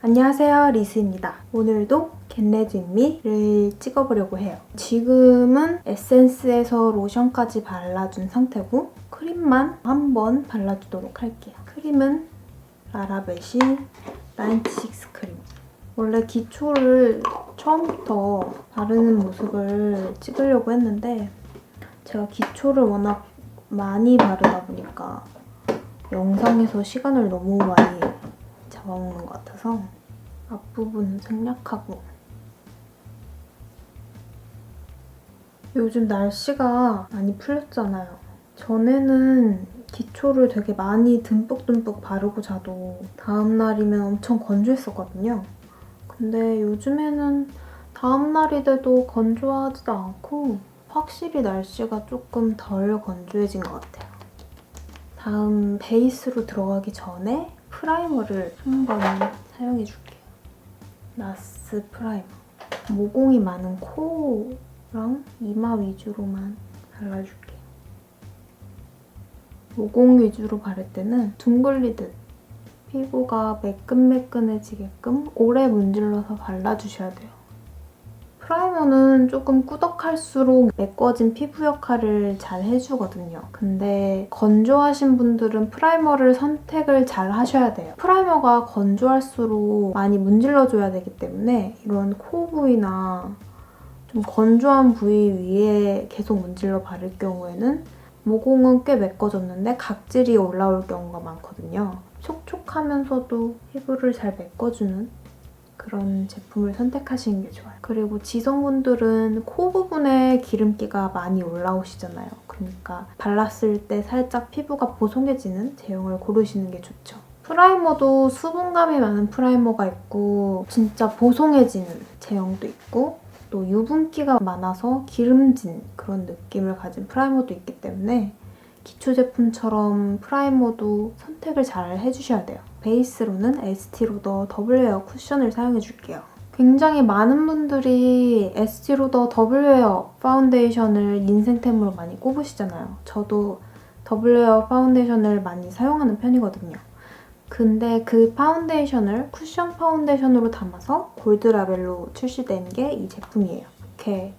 안녕하세요, 리스입니다. 오늘도 겟레드미를 찍어보려고 해요. 지금은 에센스에서 로션까지 발라준 상태고 크림만 한번 발라주도록 할게요. 크림은 라라벳이 96 크림. 원래 기초를 처음부터 바르는 모습을 찍으려고 했는데 제가 기초를 워낙 많이 바르다 보니까 영상에서 시간을 너무 많이 잡아먹는 것 같아서 앞부분은 생략하고. 요즘 날씨가 많이 풀렸잖아요. 전에는 기초를 되게 많이 듬뿍듬뿍 바르고 자도 다음날이면 엄청 건조했었거든요. 근데 요즘에는 다음날이 돼도 건조하지도 않고 확실히 날씨가 조금 덜 건조해진 것 같아요. 다음 베이스로 들어가기 전에 프라이머를 한번 사용해줄게요. 나스 프라이머. 모공이 많은 코랑 이마 위주로만 발라줄게요. 모공 위주로 바를 때는 둥글리듯 피부가 매끈매끈해지게끔 오래 문질러서 발라주셔야 돼요. 프라이머는 조금 꾸덕할수록 메꿔진 피부 역할을 잘 해주거든요. 근데 건조하신 분들은 프라이머를 선택을 잘 하셔야 돼요. 프라이머가 건조할수록 많이 문질러줘야 되기 때문에 이런 코 부위나 좀 건조한 부위 위에 계속 문질러 바를 경우에는 모공은 꽤 메꿔졌는데 각질이 올라올 경우가 많거든요. 촉촉하면서도 피부를 잘 메꿔주는 그런 제품을 선택하시는 게 좋아요. 그리고 지성분들은 코 부분에 기름기가 많이 올라오시잖아요. 그러니까 발랐을 때 살짝 피부가 보송해지는 제형을 고르시는 게 좋죠. 프라이머도 수분감이 많은 프라이머가 있고 진짜 보송해지는 제형도 있고 또 유분기가 많아서 기름진 그런 느낌을 가진 프라이머도 있기 때문에 기초 제품처럼 프라이머도 선택을 잘 해주셔야 돼요. 베이스로는 에스티로더 더블웨어 쿠션을 사용해줄게요. 굉장히 많은 분들이 에스티로더 더블웨어 파운데이션을 인생템으로 많이 꼽으시잖아요. 저도 더블웨어 파운데이션을 많이 사용하는 편이거든요. 근데 그 파운데이션을 쿠션 파운데이션으로 담아서 골드 라벨로 출시된 게 이 제품이에요. 이렇게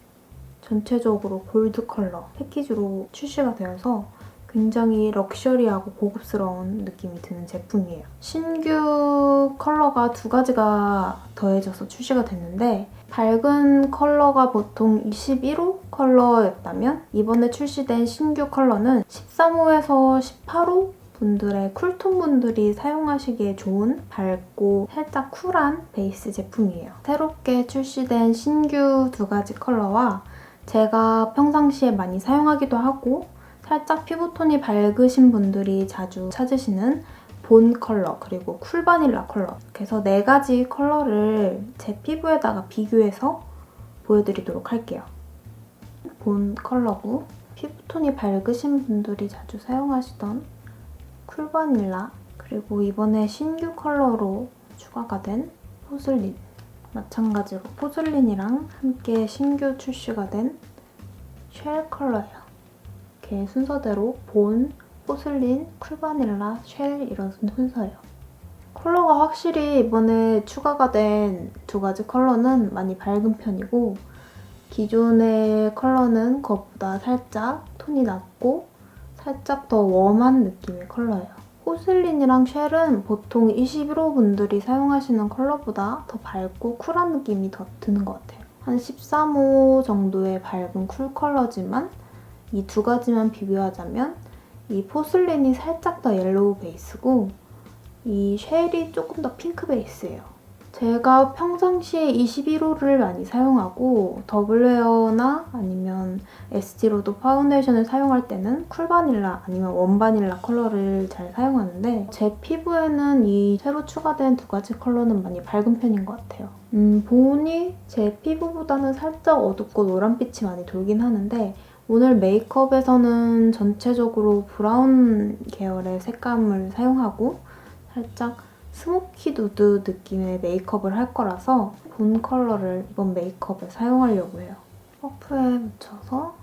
전체적으로 골드 컬러 패키지로 출시가 되어서 굉장히 럭셔리하고 고급스러운 느낌이 드는 제품이에요. 신규 컬러가 두 가지가 더해져서 출시가 됐는데 밝은 컬러가 보통 21호 컬러였다면 이번에 출시된 신규 컬러는 13호에서 18호 분들의 쿨톤 분들이 사용하시기에 좋은 밝고 살짝 쿨한 베이스 제품이에요. 새롭게 출시된 신규 두 가지 컬러와 제가 평상시에 많이 사용하기도 하고 살짝 피부톤이 밝으신 분들이 자주 찾으시는 본 컬러 그리고 쿨 바닐라 컬러 그래서 네 가지 컬러를 제 피부에다가 비교해서 보여드리도록 할게요. 본 컬러고 피부톤이 밝으신 분들이 자주 사용하시던 쿨 바닐라 그리고 이번에 신규 컬러로 추가가 된 포슬린 마찬가지로 포슬린이랑 함께 신규 출시가 된 쉘 컬러예요. 이렇게 순서대로 본, 포슬린, 쿨바닐라, 쉘 이런 순서예요. 컬러가 확실히 이번에 추가가 된 두 가지 컬러는 많이 밝은 편이고 기존의 컬러는 그것보다 살짝 톤이 낮고 살짝 더 웜한 느낌의 컬러예요. 포슬린이랑 쉘은 보통 21호 분들이 사용하시는 컬러보다 더 밝고 쿨한 느낌이 더 드는 것 같아요. 한 13호 정도의 밝은 쿨 컬러지만 이 두 가지만 비교하자면 이 포슬린이 살짝 더 옐로우 베이스고 이 쉘이 조금 더 핑크 베이스예요. 제가 평상시에 21호를 많이 사용하고 더블웨어나 아니면 에스티로더 파운데이션을 사용할 때는 쿨바닐라 아니면 웜바닐라 컬러를 잘 사용하는데 제 피부에는 이 새로 추가된 두 가지 컬러는 많이 밝은 편인 것 같아요. 본이 제 피부보다는 살짝 어둡고 노란빛이 많이 돌긴 하는데 오늘 메이크업에서는 전체적으로 브라운 계열의 색감을 사용하고 살짝 스모키 누드 느낌의 메이크업을 할 거라서 본 컬러를 이번 메이크업에 사용하려고 해요. 퍼프에 묻혀서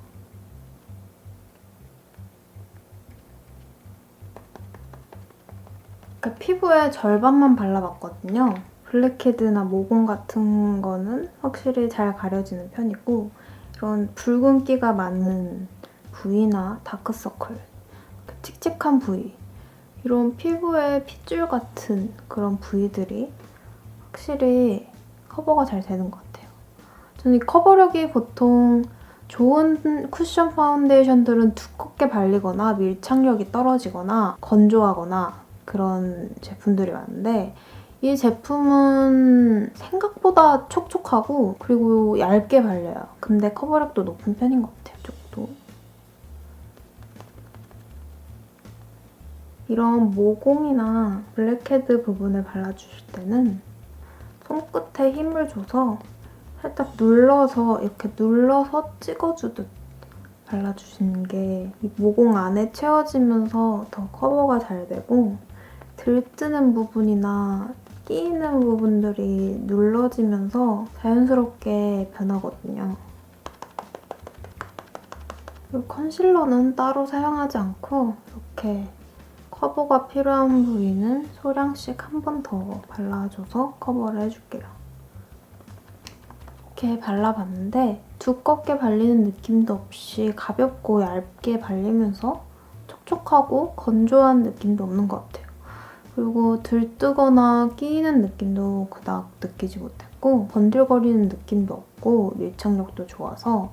피부에 절반만 발라봤거든요. 블랙헤드나 모공 같은 거는 확실히 잘 가려지는 편이고 이런 붉은기가 많은 부위나 다크서클, 칙칙한 부위 이런 피부에 핏줄 같은 그런 부위들이 확실히 커버가 잘 되는 것 같아요. 저는 이 커버력이 보통 좋은 쿠션 파운데이션들은 두껍게 발리거나 밀착력이 떨어지거나 건조하거나 그런 제품들이 많은데 이 제품은 생각보다 촉촉하고 그리고 얇게 발려요. 근데 커버력도 높은 편인 것 같아요, 이쪽도. 이런 모공이나 블랙헤드 부분을 발라주실 때는 손끝에 힘을 줘서 살짝 눌러서 이렇게 눌러서 찍어주듯 발라주시는 게 이 모공 안에 채워지면서 더 커버가 잘 되고 들뜨는 부분이나 끼이는 부분들이 눌러지면서 자연스럽게 변하거든요. 그리고 컨실러는 따로 사용하지 않고 이렇게 커버가 필요한 부위는 소량씩 한 번 더 발라줘서 커버를 해줄게요. 이렇게 발라봤는데 두껍게 발리는 느낌도 없이 가볍고 얇게 발리면서 촉촉하고 건조한 느낌도 없는 것 같아요. 그리고 들뜨거나 끼이는 느낌도 그닥 느끼지 못했고 번들거리는 느낌도 없고 밀착력도 좋아서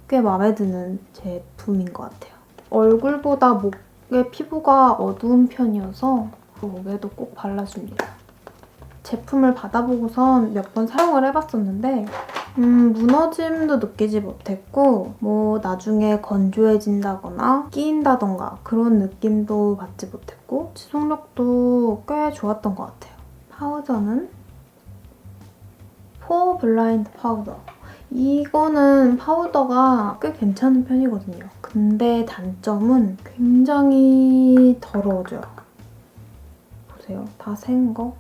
꽤 마음에 드는 제품인 것 같아요. 얼굴보다 목의 피부가 어두운 편이어서 목에도 꼭 발라줍니다. 제품을 받아보고선 몇 번 사용을 해봤었는데 무너짐도 느끼지 못했고 뭐 나중에 건조해진다거나 끼인다던가 그런 느낌도 받지 못했고 지속력도 꽤 좋았던 것 같아요. 파우더는 포어 블라인드 파우더. 이거는 파우더가 꽤 괜찮은 편이거든요. 근데 단점은 굉장히 더러워져요. 보세요. 다 센 거.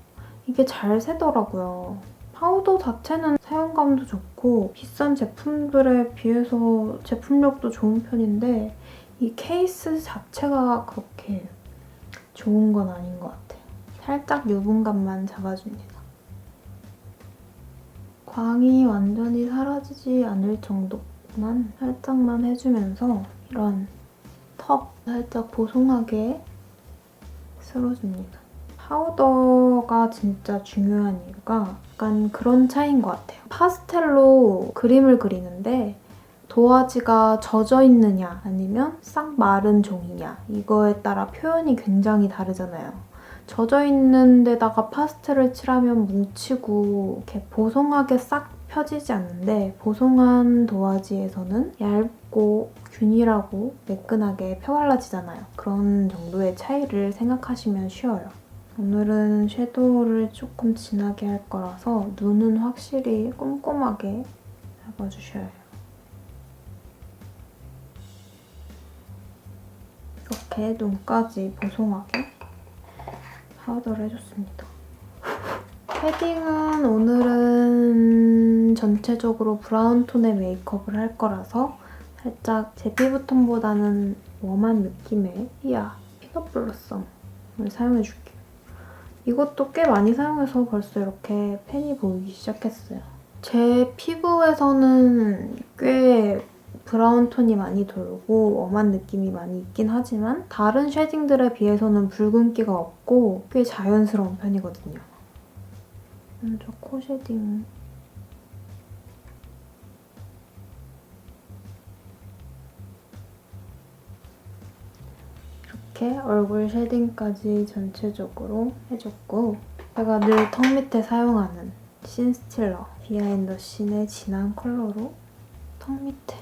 이게 잘 새더라고요. 파우더 자체는 사용감도 좋고 비싼 제품들에 비해서 제품력도 좋은 편인데 이 케이스 자체가 그렇게 좋은 건 아닌 것 같아요. 살짝 유분감만 잡아줍니다. 광이 완전히 사라지지 않을 정도만 살짝만 해주면서 이런 턱 살짝 보송하게 쓸어줍니다. 파우더가 진짜 중요한 이유가 약간 그런 차이인 것 같아요. 파스텔로 그림을 그리는데 도화지가 젖어있느냐 아니면 싹 마른 종이냐 이거에 따라 표현이 굉장히 다르잖아요. 젖어있는 데다가 파스텔을 칠하면 뭉치고 이렇게 보송하게 싹 펴지지 않는데 보송한 도화지에서는 얇고 균일하고 매끈하게 펴발라지잖아요. 그런 정도의 차이를 생각하시면 쉬워요. 오늘은 섀도우를 조금 진하게 할 거라서 눈은 확실히 꼼꼼하게 잡아주셔야 해요. 이렇게 눈까지 보송하게 파우더를 해줬습니다. 패딩은 오늘은 전체적으로 브라운 톤의 메이크업을 할 거라서 살짝 제 피부톤보다는 웜한 느낌의 히야 피넛 블러썸을 사용해줄게요. 이것도 꽤 많이 사용해서 벌써 이렇게 펜이 보이기 시작했어요. 제 피부에서는 꽤 브라운 톤이 많이 돌고 웜한 느낌이 많이 있긴 하지만 다른 쉐딩들에 비해서는 붉은기가 없고 꽤 자연스러운 편이거든요. 먼저 코 쉐딩. 이렇게 얼굴 쉐딩까지 전체적으로 해줬고 제가 늘 턱 밑에 사용하는 신스틸러 비하인드 씬의 진한 컬러로 턱 밑에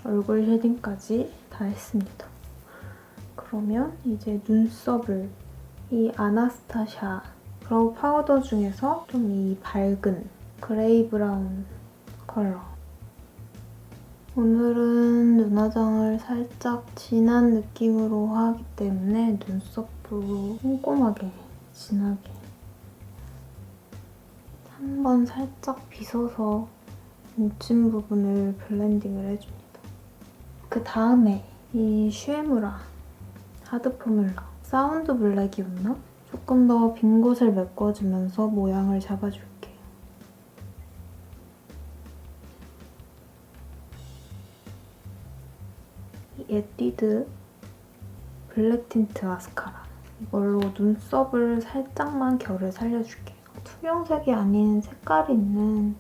얼굴 쉐딩까지 다 했습니다. 그러면 이제 눈썹을 이 아나스타샤 브라우 파우더 중에서 좀 이 밝은 그레이 브라운 컬러. 오늘은 눈화장을 살짝 진한 느낌으로 하기 때문에 눈썹도 꼼꼼하게 진하게 한번 살짝 빗어서 뭉친 부분을 블렌딩을 해줍니다. 그 다음에 이 슈에무라 하드 포뮬러 사운드 블랙이었나? 조금 더 빈 곳을 메꿔주면서 모양을 잡아줄게요. 에뛰드 블랙 틴트 마스카라. 이걸로 눈썹을 살짝만 결을 살려줄게요. 투명색이 아닌 색깔이 있는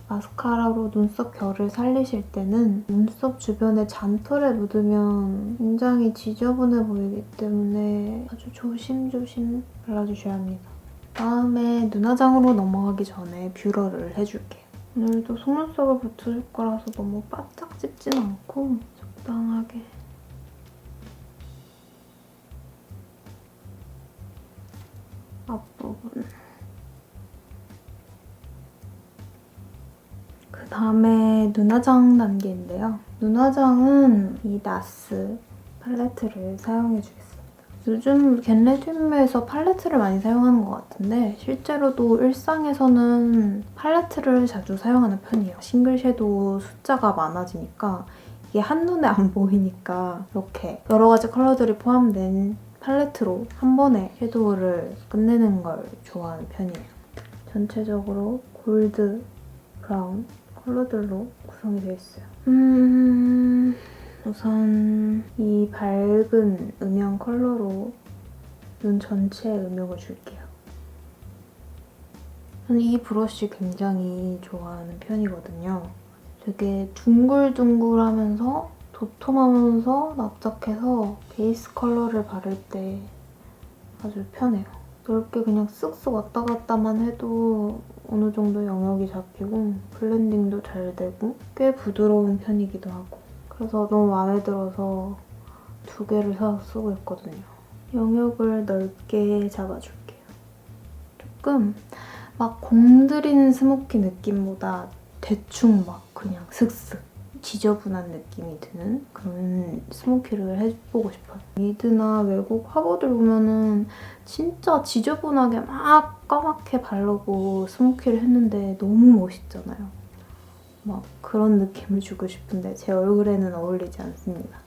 마스카라로 눈썹 결을 살리실 때는 눈썹 주변에 잔털에 묻으면 굉장히 지저분해 보이기 때문에 아주 조심조심 발라주셔야 합니다. 다음에 눈화장으로 넘어가기 전에 뷰러를 해줄게요. 오늘도 속눈썹을 붙여줄 거라서 너무 바짝 찝진 않고 적당하게 앞부분. 그 다음에 눈화장 단계인데요. 눈화장은 이 나스 팔레트를 사용해주겠습니다. 요즘 겟레디움에서 팔레트를 많이 사용하는 것 같은데 실제로도 일상에서는 팔레트를 자주 사용하는 편이에요. 싱글 섀도우 숫자가 많아지니까 이게 한눈에 안 보이니까 이렇게 여러 가지 컬러들이 포함된 팔레트로 한 번에 섀도우를 끝내는 걸 좋아하는 편이에요. 전체적으로 골드, 브라운 컬러들로 구성이 되어 있어요. 우선 이 밝은 음영 컬러로 눈 전체에 음영을 줄게요. 저는 이 브러쉬 굉장히 좋아하는 편이거든요. 되게 둥글둥글하면서 도톰하면서 납작해서 베이스 컬러를 바를 때 아주 편해요. 넓게 그냥 쓱쓱 왔다 갔다만 해도 어느 정도 영역이 잡히고 블렌딩도 잘 되고 꽤 부드러운 편이기도 하고 그래서 너무 마음에 들어서 2개를 사서 쓰고 있거든요. 영역을 넓게 잡아줄게요. 조금 막 공들인 스모키 느낌보다 대충 막 그냥 슥슥 지저분한 느낌이 드는 그런 스모키를 해보고 싶어요. 미드나 외국 화보들 보면은 진짜 지저분하게 막 까맣게 바르고 스모키를 했는데 너무 멋있잖아요. 막 그런 느낌을 주고 싶은데 제 얼굴에는 어울리지 않습니다.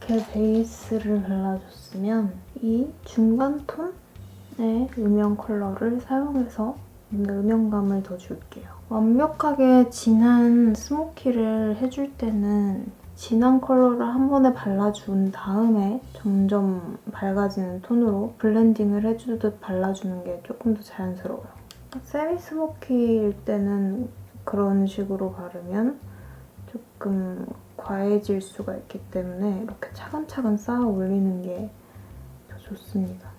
이렇게 베이스를 발라줬으면 이 중간 톤의 음영 컬러를 사용해서 음영감을 더 줄게요. 완벽하게 진한 스모키를 해줄 때는 진한 컬러를 한 번에 발라준 다음에 점점 밝아지는 톤으로 블렌딩을 해주듯 발라주는 게 조금 더 자연스러워요. 세미 스모키일 때는 그런 식으로 바르면 조금 과해질 수가 있기 때문에 이렇게 차근차근 쌓아 올리는 게 더 좋습니다.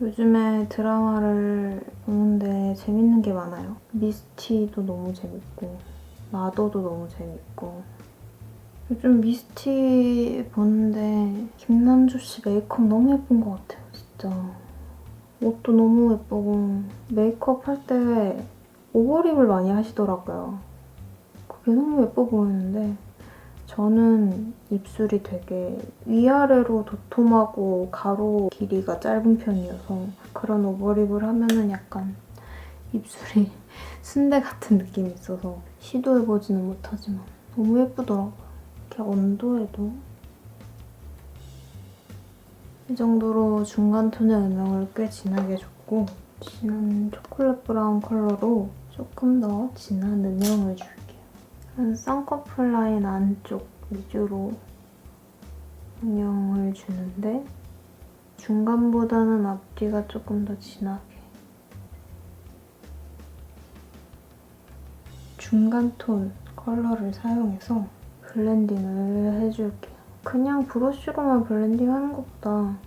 요즘에 드라마를 보는데 재밌는 게 많아요. 미스티도 너무 재밌고 마더도 너무 재밌고 요즘 미스티 보는데 김남주 씨 메이크업 너무 예쁜 것 같아요, 진짜. 옷도 너무 예쁘고 메이크업 할 때 오버립을 많이 하시더라고요. 그게 너무 예뻐 보이는데 저는 입술이 되게 위아래로 도톰하고 가로 길이가 짧은 편이어서 그런 오버립을 하면은 약간 입술이 순대 같은 느낌이 있어서 시도해보지는 못하지만 너무 예쁘더라고요. 이렇게 언더에도 이 정도로 중간 톤의 음영을 꽤 진하게 줬고 진한 초콜릿 브라운 컬러로 조금 더 진한 음영을 줄게요. 쌍꺼풀 라인 안쪽 위주로 음영을 주는데 중간보다는 앞뒤가 조금 더 진하게 중간 톤 컬러를 사용해서 블렌딩을 해줄게요. 그냥 브러쉬로만 블렌딩하는 것보다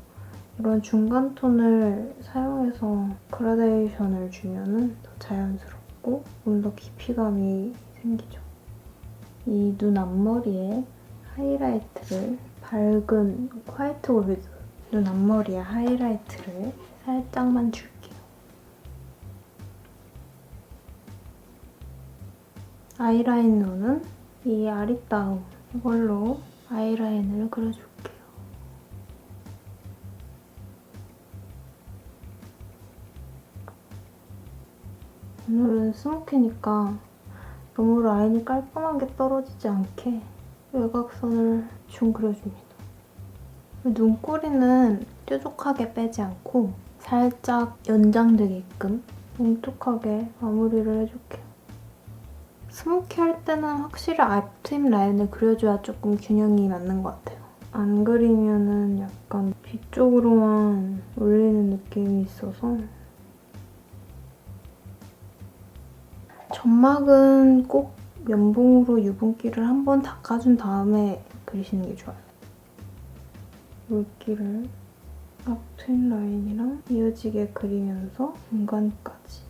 이런 중간 톤을 사용해서 그라데이션을 주면 더 자연스럽고 좀 더 깊이감이 생기죠. 이 눈 앞머리에 하이라이트를 밝은 화이트 골드 눈 앞머리에 하이라이트를 살짝만 줄게요. 아이라이너는 이 아리따움 이걸로 아이라인을 그려줄게요. 오늘은 스모키니까 너무 라인이 깔끔하게 떨어지지 않게 외곽선을 좀 그려줍니다. 눈꼬리는 뾰족하게 빼지 않고 살짝 연장되게끔 뭉툭하게 마무리를 해줄게요. 스모키 할 때는 확실히 앞트임 라인을 그려줘야 조금 균형이 맞는 것 같아요. 안 그리면은 약간 뒤쪽으로만 올리는 느낌이 있어서 점막은 꼭 면봉으로 유분기를 한번 닦아준 다음에 그리시는 게 좋아요. 물기를 앞트임 라인이랑 이어지게 그리면서 중간까지.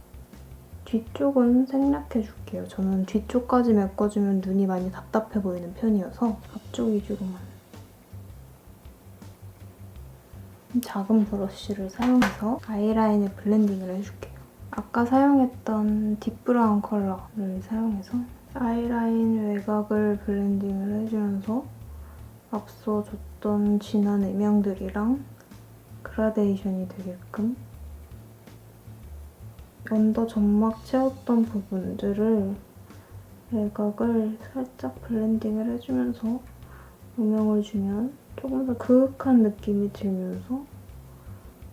뒤쪽은 생략해줄게요. 저는 뒤쪽까지 메꿔주면 눈이 많이 답답해 보이는 편이어서 앞쪽 위주로만. 작은 브러쉬를 사용해서 아이라인을 블렌딩을 해줄게요. 아까 사용했던 딥브라운 컬러를 사용해서 아이라인 외곽을 블렌딩을 해주면서 앞서 줬던 진한 음영들이랑 그라데이션이 되게끔 언더 점막 채웠던 부분들을 외곽을 살짝 블렌딩을 해주면서 음영을 주면 조금 더 그윽한 느낌이 들면서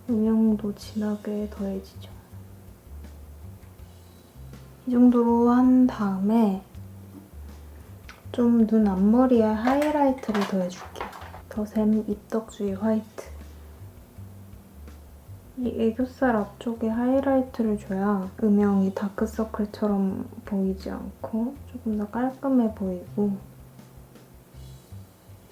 음영도 진하게 더해지죠. 이 정도로 한 다음에 좀 눈 앞머리에 하이라이트를 더해줄게요. 더샘 입덕주의 화이트. 이 애교살 앞쪽에 하이라이트를 줘야 음영이 다크서클처럼 보이지 않고 조금 더 깔끔해 보이고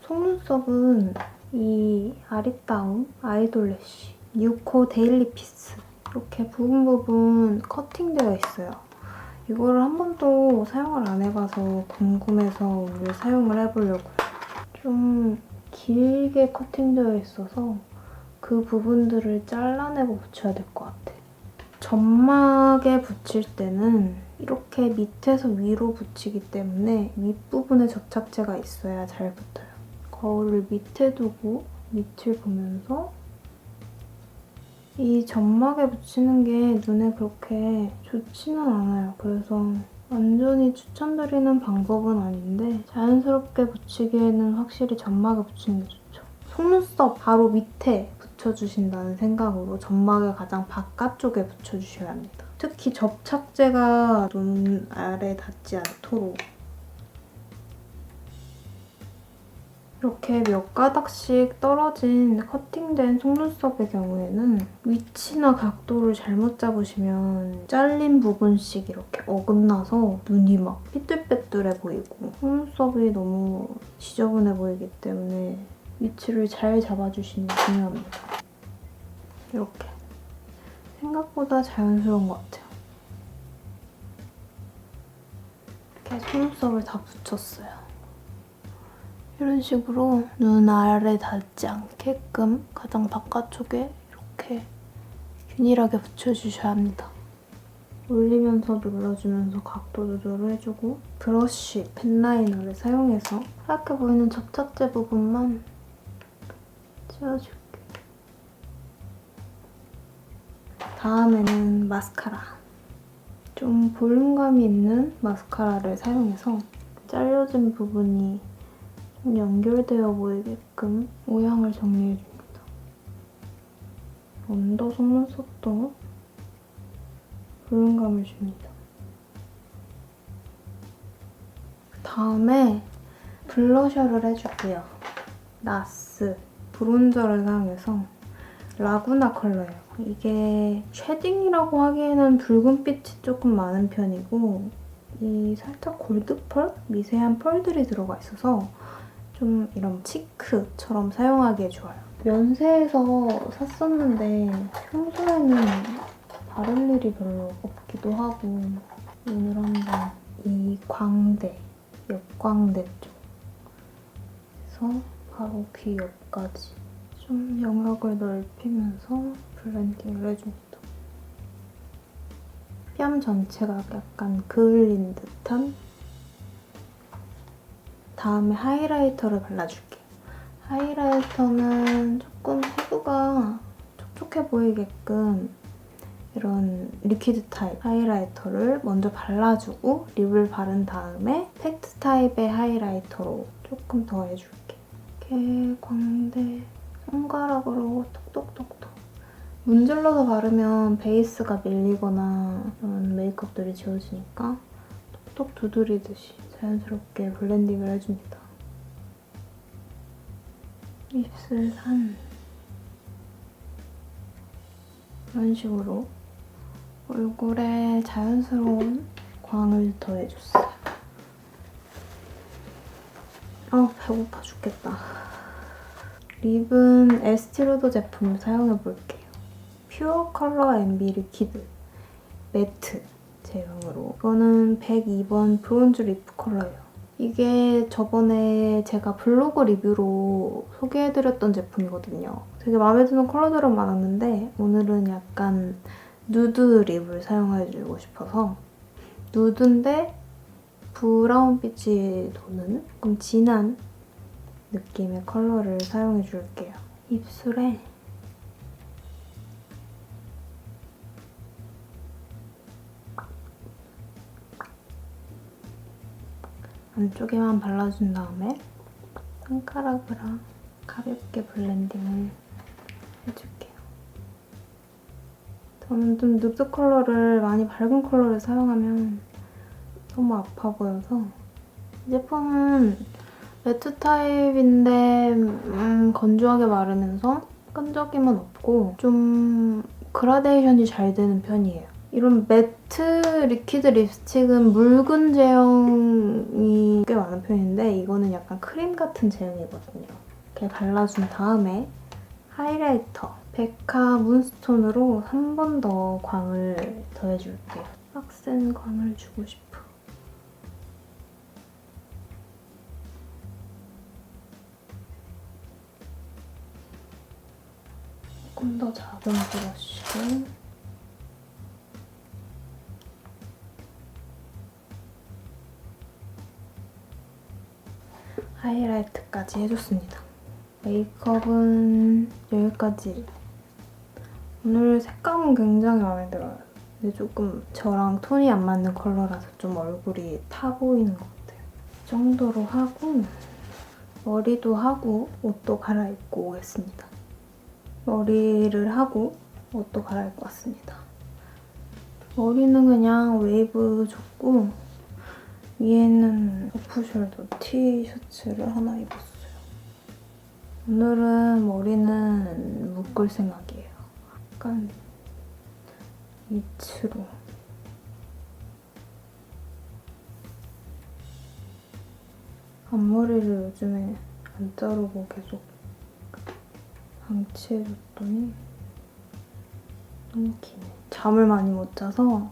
속눈썹은 이 아리따움 아이돌래쉬 뉴코 데일리 피스 이렇게 부분 커팅되어 있어요. 이거를 한 번도 사용을 안 해봐서 궁금해서 오늘 사용을 해보려고요. 좀 길게 커팅되어 있어서 그 부분들을 잘라내고 붙여야 될 것 같아. 점막에 붙일 때는 이렇게 밑에서 위로 붙이기 때문에 윗부분에 접착제가 있어야 잘 붙어요. 거울을 밑에 두고 밑을 보면서 이 점막에 붙이는 게 눈에 그렇게 좋지는 않아요. 그래서 완전히 추천드리는 방법은 아닌데 자연스럽게 붙이기에는 확실히 점막에 붙이는 게 좋죠. 속눈썹 바로 밑에 붙여주신다는 생각으로 점막의 가장 바깥쪽에 붙여주셔야 합니다. 특히 접착제가 눈 아래 닿지 않도록 이렇게 몇 가닥씩 떨어진 커팅된 속눈썹의 경우에는 위치나 각도를 잘못 잡으시면 잘린 부분씩 이렇게 어긋나서 눈이 막 삐뚤빼뚤해 보이고 속눈썹이 너무 지저분해 보이기 때문에 위치를 잘 잡아주시는 게 중요합니다. 이렇게. 생각보다 자연스러운 것 같아요. 이렇게 속눈썹을 다 붙였어요. 이런 식으로 눈 아래 닿지 않게끔 가장 바깥쪽에 이렇게 균일하게 붙여주셔야 합니다. 올리면서 눌러주면서 각도 조절을 해주고 브러쉬, 펜라이너를 사용해서 하얗게 보이는 접착제 부분만 채워줄게요. 다음에는 마스카라. 좀 볼륨감이 있는 마스카라를 사용해서 잘려진 부분이 좀 연결되어 보이게끔 모양을 정리해줍니다. 언더 속눈썹도 볼륨감을 줍니다. 다음에 블러셔를 해줄게요. 나스 브론저를 사용해서 라구나 컬러예요. 이게 쉐딩이라고 하기에는 붉은빛이 조금 많은 편이고 이 살짝 골드펄? 미세한 펄들이 들어가 있어서 좀 이런 치크처럼 사용하기에 좋아요. 면세에서 샀었는데 평소에는 바를 일이 별로 없기도 하고 오늘 한번 이 광대, 옆광대 쪽에서 바로 귀 옆까지 좀 영역을 넓히면서 블렌딩을 해줍니다. 뺨 전체가 약간 그을린 듯한 다음에 하이라이터를 발라줄게요. 하이라이터는 조금 피부가 촉촉해 보이게끔 이런 리퀴드 타입 하이라이터를 먼저 발라주고 립을 바른 다음에 팩트 타입의 하이라이터로 조금 더 해줄게. 이렇게 광대, 손가락으로 톡톡톡톡. 문질러서 바르면 베이스가 밀리거나 그런 메이크업들이 지워지니까 톡톡 두드리듯이 자연스럽게 블렌딩을 해줍니다. 입술 산. 이런 식으로 얼굴에 자연스러운 광을 더해줬어요. 배고파 죽겠다. 립은 에스티로더 제품 사용해볼게요. 퓨어 컬러 MB 리퀴드 매트 제형으로. 이거는 102번 브론즈 리프 컬러예요. 이게 저번에 제가 블로그 리뷰로 소개해드렸던 제품이거든요. 되게 마음에 드는 컬러들은 많았는데 오늘은 약간 누드 립을 사용해주고 싶어서 누드인데 브라운빛이 도는 조금 진한 느낌의 컬러를 사용해줄게요. 입술에 안쪽에만 발라준 다음에 손가락으로 가볍게 블렌딩을 해줄게요. 저는 좀 누드 컬러를 많이 밝은 컬러를 사용하면 너무 아파 보여서 이 제품은 매트 타입인데 건조하게 바르면서 끈적임은 없고 좀 그라데이션이 잘 되는 편이에요. 이런 매트 리퀴드 립스틱은 묽은 제형이 꽤 많은 편인데 이거는 약간 크림 같은 제형이거든요. 이렇게 발라준 다음에 하이라이터 베카 문스톤으로 한 번 더 광을 더해줄게요. 빡센 광을 주고 싶어. 조금 더 작은 브러쉬로 하이라이트까지 해줬습니다. 메이크업은 여기까지. 오늘 색감은 굉장히 마음에 들어요. 근데 조금 저랑 톤이 안 맞는 컬러라서 좀 얼굴이 타 보이는 것 같아요. 이 정도로 하고 머리도 하고 옷도 갈아입고 오겠습니다. 머리를 하고 옷도 갈아입고 왔습니다. 머리는 그냥 웨이브 줬고 위에는 오프숄더 티셔츠를 하나 입었어요. 오늘은 머리는 묶을 생각이에요. 약간 밑으로. 앞머리를 요즘에 안 자르고 계속 방치해줬더니 너무 기네. 잠을 많이 못 자서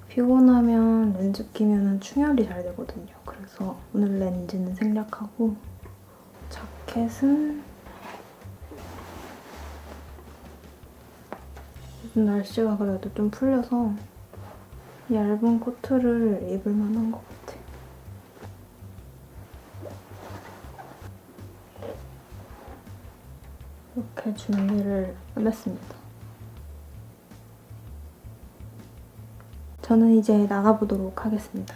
피곤하면 렌즈 끼면 충혈이 잘 되거든요. 그래서 오늘 렌즈는 생략하고 자켓은 요즘 날씨가 그래도 좀 풀려서 얇은 코트를 입을 만한 것 같아요. 이렇게 준비를 끝냈습니다. 저는 이제 나가보도록 하겠습니다.